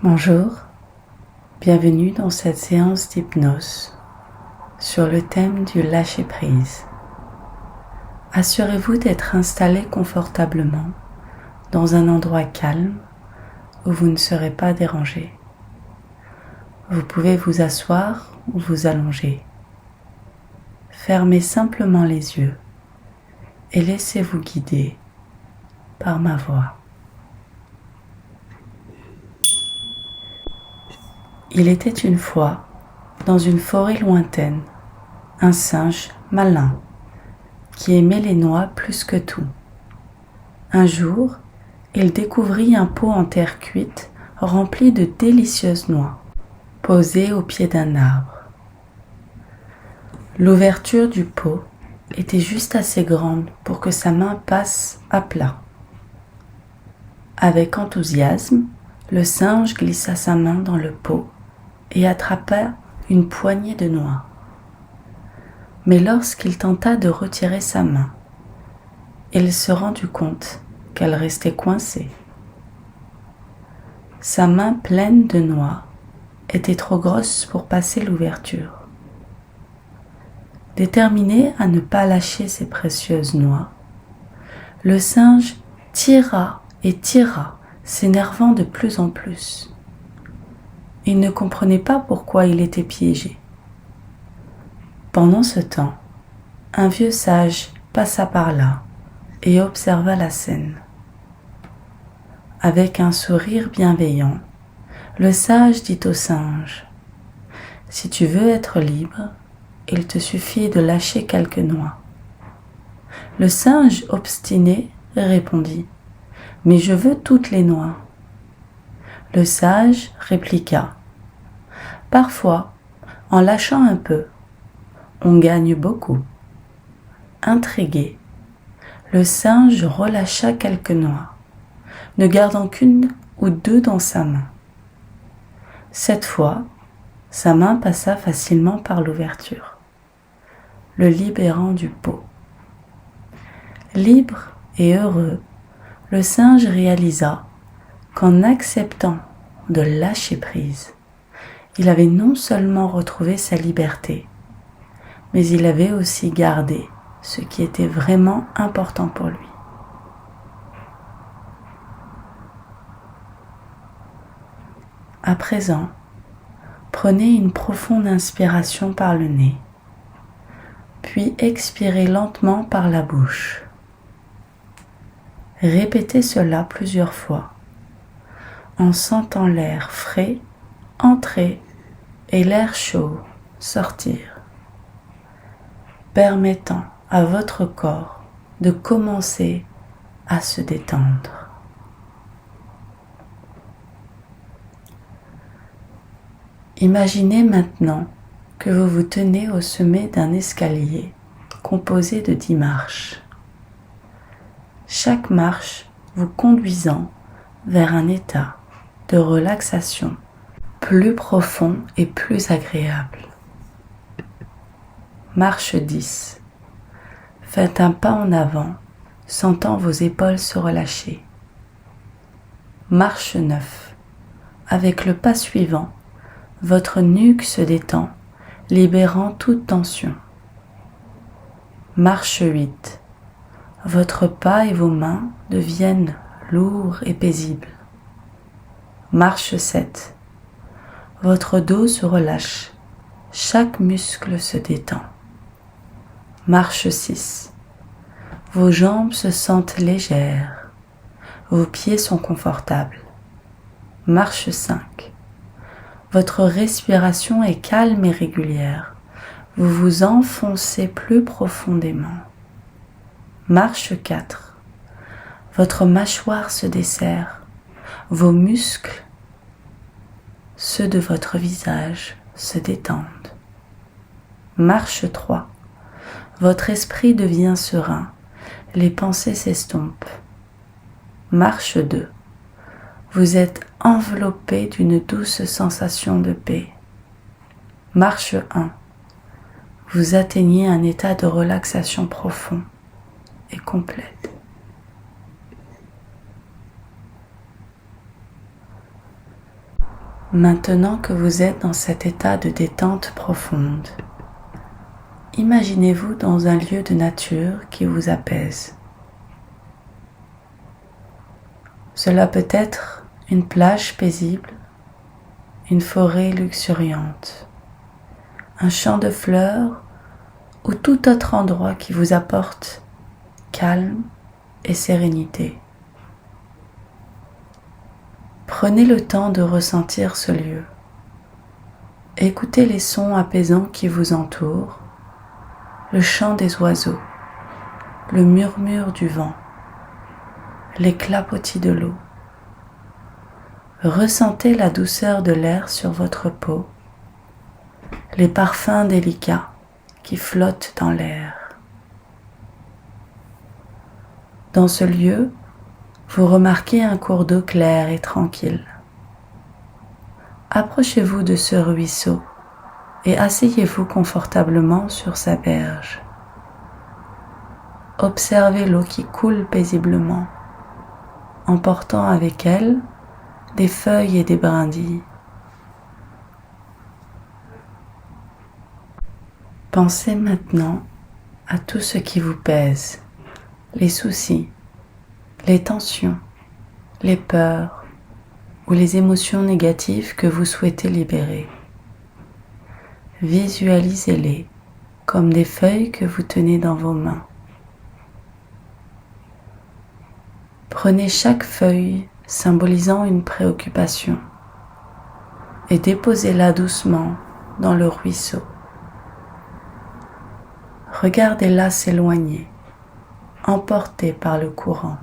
Bonjour, bienvenue dans cette séance d'hypnose sur le thème du lâcher-prise. Assurez-vous d'être installé confortablement dans un endroit calme où vous ne serez pas dérangé. Vous pouvez vous asseoir ou vous allonger. Fermez simplement les yeux et laissez-vous guider par ma voix. Il était une fois, dans une forêt lointaine, un singe malin qui aimait les noix plus que tout. Un jour, il découvrit un pot en terre cuite rempli de délicieuses noix, posé au pied d'un arbre. L'ouverture du pot était juste assez grande pour que sa main passe à plat. Avec enthousiasme, le singe glissa sa main dans le pot et attrapa une poignée de noix. Mais lorsqu'il tenta de retirer sa main, il se rendit compte qu'elle restait coincée. Sa main pleine de noix était trop grosse pour passer l'ouverture. Déterminé à ne pas lâcher ses précieuses noix, le singe tira et tira, s'énervant de plus en plus. Il ne comprenait pas pourquoi il était piégé. Pendant ce temps, un vieux sage passa par là et observa la scène. Avec un sourire bienveillant, le sage dit au singe : « Si tu veux être libre, il te suffit de lâcher quelques noix. » Le singe obstiné répondit : « Mais je veux toutes les noix. » Le sage répliqua : « Parfois, en lâchant un peu, on gagne beaucoup. » Intrigué, le singe relâcha quelques noix, ne gardant qu'une ou deux dans sa main. Cette fois, sa main passa facilement par l'ouverture, le libérant du pot. Libre et heureux, le singe réalisa qu'en acceptant de lâcher prise, il avait non seulement retrouvé sa liberté, mais il avait aussi gardé ce qui était vraiment important pour lui. À présent, prenez une profonde inspiration par le nez, puis expirez lentement par la bouche. Répétez cela plusieurs fois, en sentant l'air frais entrer et l'air chaud sortir, permettant à votre corps de commencer à se détendre. Imaginez maintenant que vous vous tenez au sommet d'un escalier composé de 10 marches. Chaque marche vous conduisant vers un état de relaxation plus profond et plus agréable. Marche 10. Faites un pas en avant, sentant vos épaules se relâcher. Marche 9. Avec le pas suivant, votre nuque se détend, libérant toute tension. Marche 8. Votre pas et vos mains deviennent lourds et paisibles. Marche 7. Votre dos se relâche, chaque muscle se détend. Marche 6. Vos jambes se sentent légères, vos pieds sont confortables. Marche 5. Votre respiration est calme et régulière, vous vous enfoncez plus profondément. Marche 4. Votre mâchoire se desserre, vos muscles, ceux de votre visage, se détendent. Marche 3. Votre esprit devient serein, les pensées s'estompent. Marche 2. Vous êtes enveloppé d'une douce sensation de paix. Marche 1. Vous atteignez un état de relaxation profond et complète. Maintenant que vous êtes dans cet état de détente profonde, imaginez-vous dans un lieu de nature qui vous apaise. Cela peut être une plage paisible, une forêt luxuriante, un champ de fleurs ou tout autre endroit qui vous apporte calme et sérénité. Prenez le temps de ressentir ce lieu. Écoutez les sons apaisants qui vous entourent, le chant des oiseaux, le murmure du vent, les clapotis de l'eau. Ressentez la douceur de l'air sur votre peau, les parfums délicats qui flottent dans l'air. Dans ce lieu, vous remarquez un cours d'eau clair et tranquille. Approchez-vous de ce ruisseau et asseyez-vous confortablement sur sa berge. Observez l'eau qui coule paisiblement, emportant avec elle des feuilles et des brindilles. Pensez maintenant à tout ce qui vous pèse, les soucis, les tensions, les peurs ou les émotions négatives que vous souhaitez libérer. Visualisez-les comme des feuilles que vous tenez dans vos mains. Prenez chaque feuille symbolisant une préoccupation et déposez-la doucement dans le ruisseau. Regardez-la s'éloigner, emportée par le courant,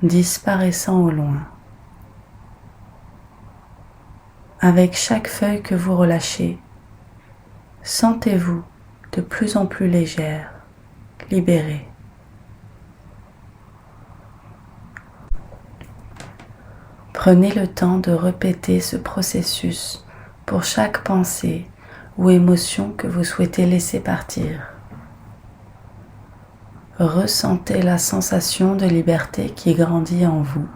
disparaissant au loin. Avec chaque feuille que vous relâchez, sentez-vous de plus en plus légère, libérée. Prenez le temps de répéter ce processus pour chaque pensée ou émotion que vous souhaitez laisser partir. Ressentez la sensation de liberté qui grandit en vous,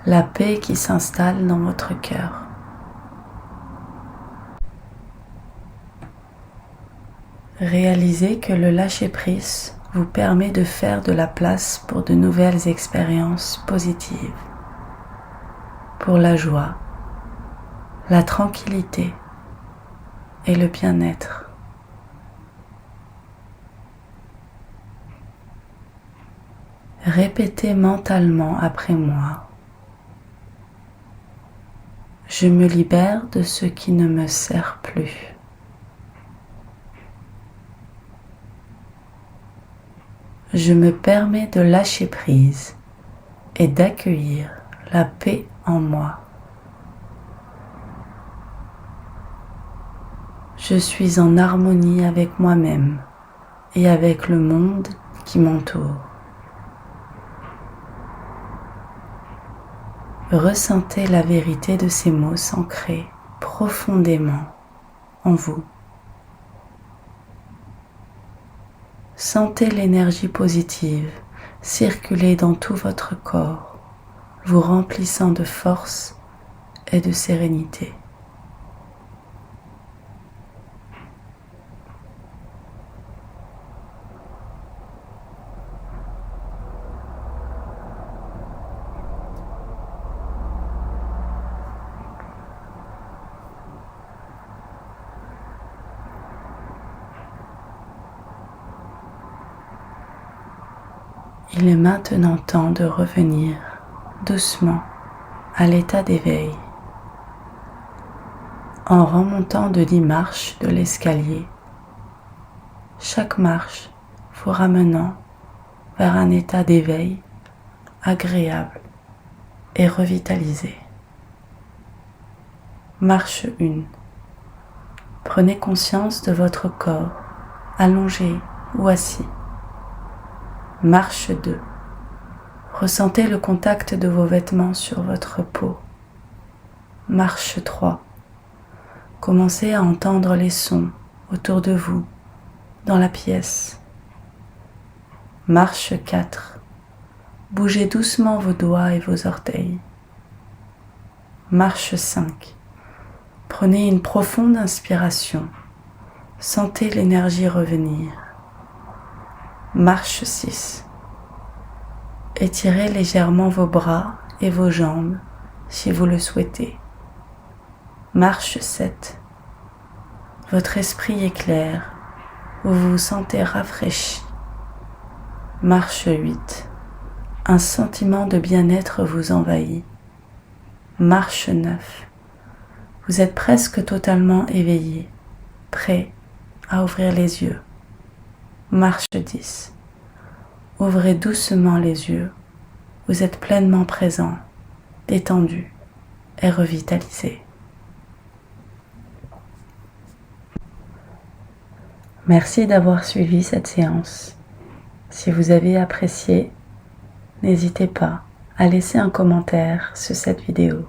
la paix qui s'installe dans votre cœur. Réalisez que le lâcher-prise vous permet de faire de la place pour de nouvelles expériences positives, pour la joie, la tranquillité et le bien-être. Répétez mentalement après moi. Je me libère de ce qui ne me sert plus. Je me permets de lâcher prise et d'accueillir la paix en moi. Je suis en harmonie avec moi-même et avec le monde qui m'entoure. Ressentez la vérité de ces mots s'ancrer profondément en vous. Sentez l'énergie positive circuler dans tout votre corps, vous remplissant de force et de sérénité. Il est maintenant temps de revenir doucement à l'état d'éveil en remontant de 10 marches de l'escalier, chaque marche vous ramenant vers un état d'éveil agréable et revitalisé. Marche 1. Prenez conscience de votre corps allongé ou assis. Marche 2. Ressentez le contact de vos vêtements sur votre peau. Marche 3. Commencez à entendre les sons autour de vous, dans la pièce. Marche 4. Bougez doucement vos doigts et vos orteils. Marche 5. Prenez une profonde inspiration. Sentez l'énergie revenir. Marche 6. Étirez légèrement vos bras et vos jambes si vous le souhaitez. Marche 7. Votre esprit est clair, vous vous sentez rafraîchi. Marche 8. Un sentiment de bien-être vous envahit. Marche 9. Vous êtes presque totalement éveillé, prêt à ouvrir les yeux. Marche 10. Ouvrez doucement les yeux. Vous êtes pleinement présent, détendu et revitalisé. Merci d'avoir suivi cette séance. Si vous avez apprécié, n'hésitez pas à laisser un commentaire sur cette vidéo.